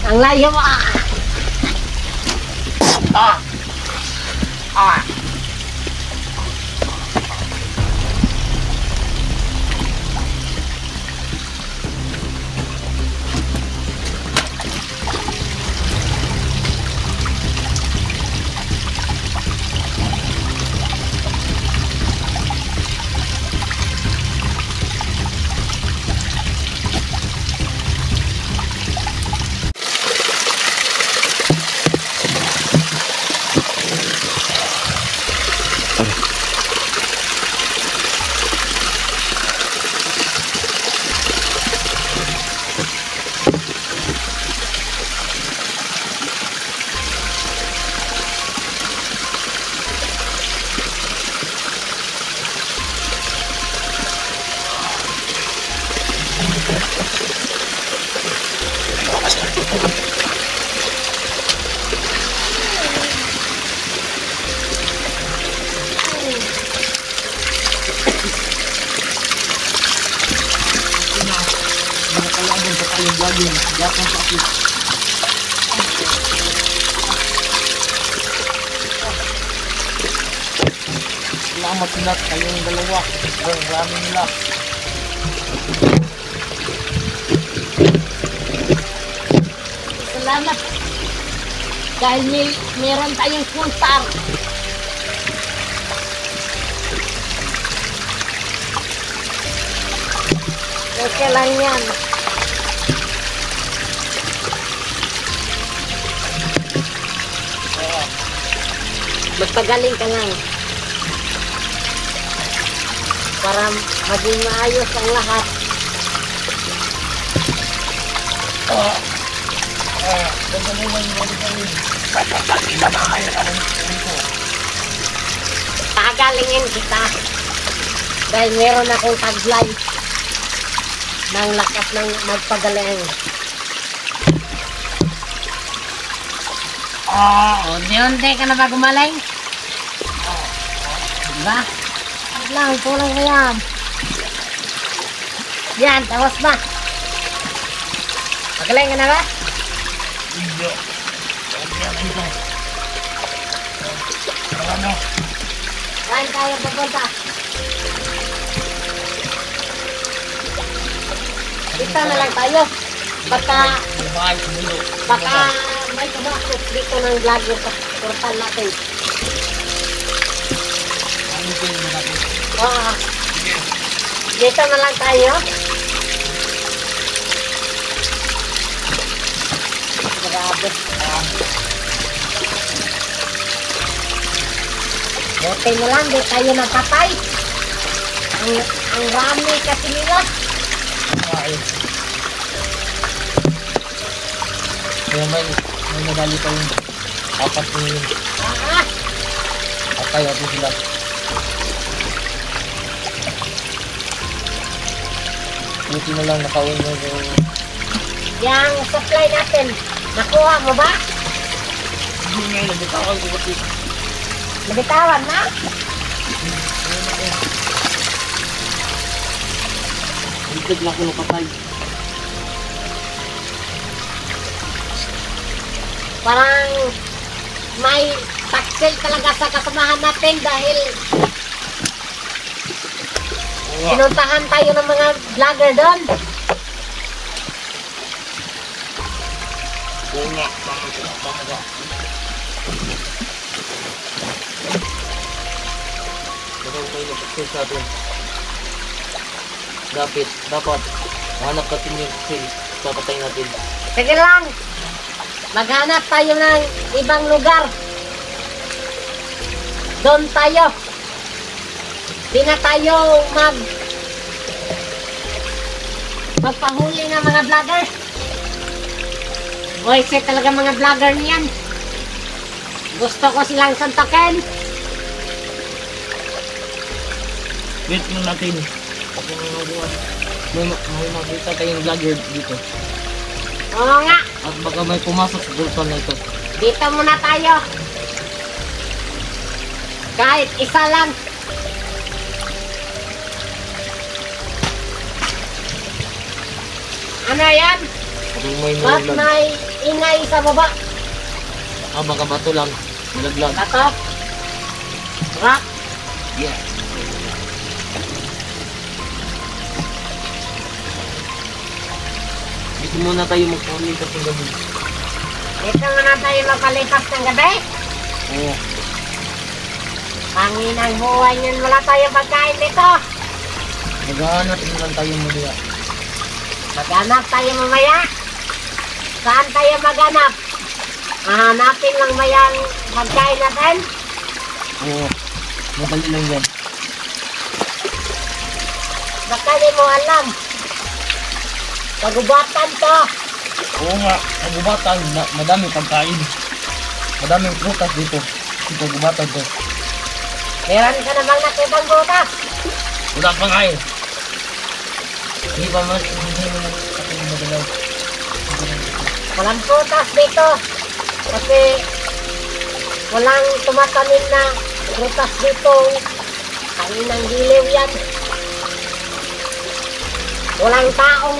Ang layo mo. Salamat sila kayong dalawa. Marami nila. Salamat. Dahil meron tayong puntar. Okay lang yan. Magpagaling ka lang. Para maging maayos ang lahat. Pagalingin kita. Dahil meron akong taglay ng lakas ng magpagaling. Unti-unti ka na ba gumaling? Diba? Lang, tulong mo yan. Yan, tawas ba? Magaling ka na ba? Hindi. Ano? Saan tayo papunta? Dito na lang tayo. Baka may kumakot dito ng vlogger sa portal natin. Oo. Dito na lang tayo. Grabe. Buti na lang, di tayo napatay. Ang rami kasi nila. Kaya may nadali pa yung apat na yun. Atay ako sila. Buti na lang nakawin mo yung... Yang supply natin, nakuha mo ba? Hindi nga, nabitawan ko kasi. Nabitawan na? Likod lang ko napatay. Parang may taksil talaga sa kasamahan natin dahil pinuntahan tayo ng mga vlogger doon. Oo nga, tama. Dapat tayo napaksil sa atin. Dapat hanap natin yung skill. Papatay natin. Sige lang, maghanap tayo ng ibang lugar. Doon tayo. Di na tayo magpahuli ng mga vlogger. Boy, set talaga mga vlogger niyan. Gusto ko silang santakin. Wait mo natin. May makita tayong vlogger dito. Oo nga. At baka may pumasok sa gulpan na ito. Dito muna tayo. Kahit isa lang. Ano yan? Kung may Ba't nalaglag. may ingay sa baba? Baka bato lang. Nalaglag. Bato? Rock? Yeah. Dito muna tayo magpalikas ng gabi. Dito muna tayo magpalipas ng gabi. Oo. Panginang buhay yun, wala tayong pagkain dito. Maghahanap lang tayo muna. Maghanap tayo mamaya. Saan tayo maghanap? Hahanapin lang mayang pagkain natin. Oo. Madali lang yan. Baka di mo alam. Pagubatan to. Oo nga. Ang gubatan, madaming pagkain. Madaming prutas dito. Dito gubatan to. Meron ka namang nakitang butas. Wala pa nga eh. Hindi pa man. Hindi mo madalaw. Walang butas dito. Kasi walang tumatanim na butas dito. Kaninang giliw yan. Walang taong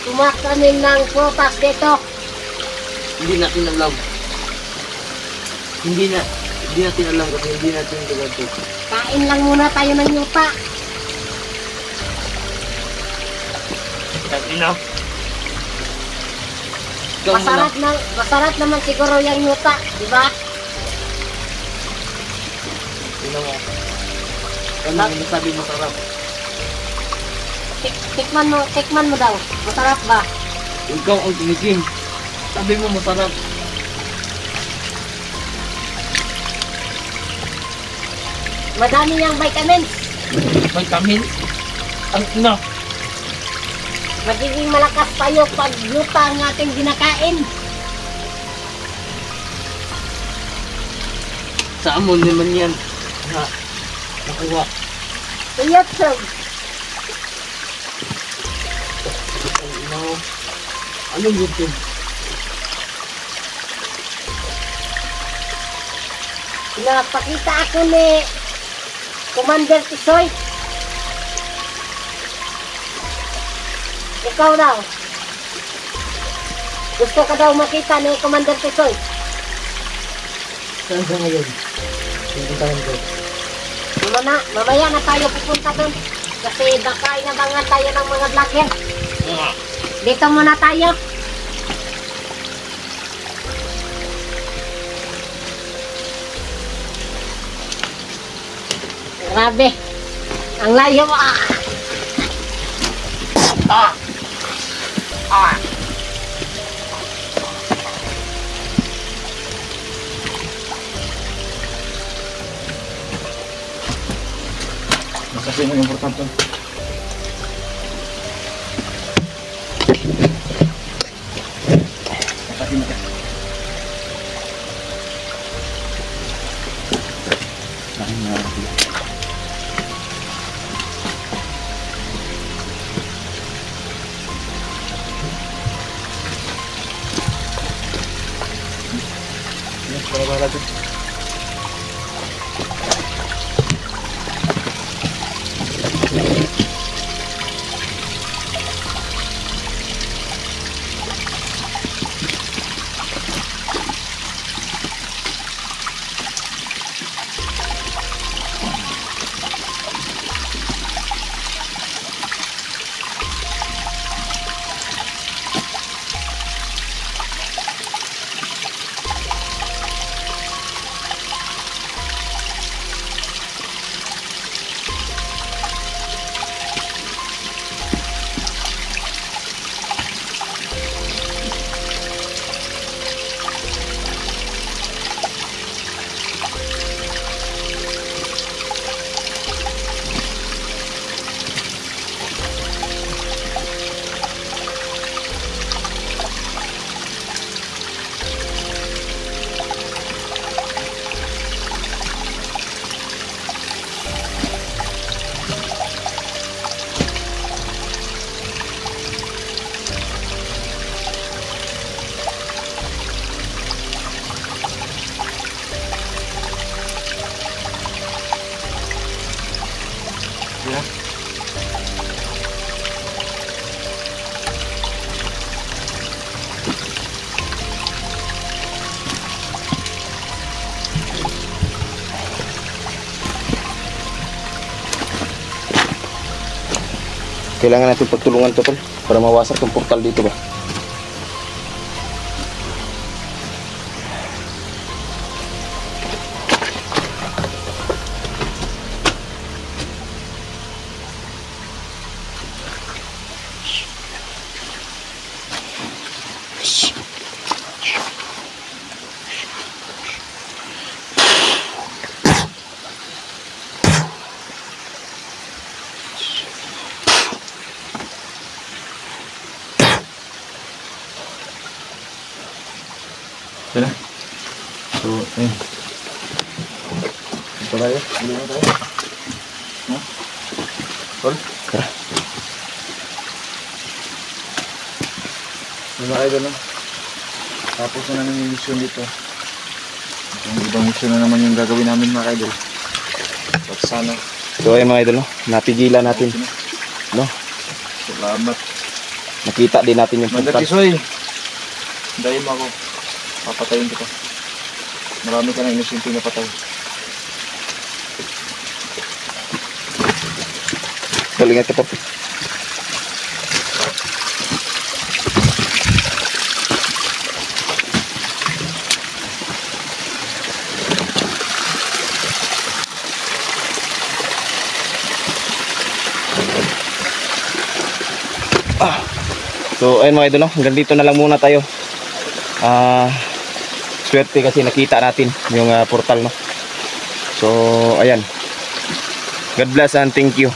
tumatanim ng butas dito. Hindi natin alam. Hindi natin alam kasi hindi natin lugar to. Kain lang muna tayo ng yuta. Enough. Ikaw muna. Masarap naman siguro yung yuta, di ba? Tingnan mo. Ano yung sabi mo sarap? Tikman mo daw. Masarap ba? Ikaw ang tumikim. Sabi mo masarap. Madami niyang vitamins. Vitamin? Ang ina. Magiging malakas tayo pag yuta ang ating ginakain. Saan mo naman yan? Ha? Nakuha. Sa YouTube. Ang ina mo. Anong YouTube? Napakita ako ni Commander Tisoy. Ikaw daw. Gusto ka daw makita ni Commander Tisoy. Saan ka ngayon? Pinuntahan ko. Mamaya na tayo pupunta doon. Kasi baka inabangan tayo ng mga vlogger. Dito muna tayo. Grabe. Ang layo mo. Kasi yung importante. Kailangan natin pagtulungan to, tol, para mawasak yung portal dito ba. Tara. So, ayun. Ito tayo. Bili na tayo. Ha? Tol? Tara. Mga idol na. Tapos na namin yung mission dito. Ang ibang mission na naman yung gagawin namin mga idol. At sana. So ayun mga idol, no? Napigilan natin. No? Salamat. Nakita din natin yung portal. Mandatisoy. Dahil mo ako. Papatayin kita. Marami ka na inusinti na patay. Galingan ka, tol. So ayun mga idol, no? Hanggang dito na lang muna tayo. Swerte kasi nakita natin yung portal, no? So ayan, God bless and thank you.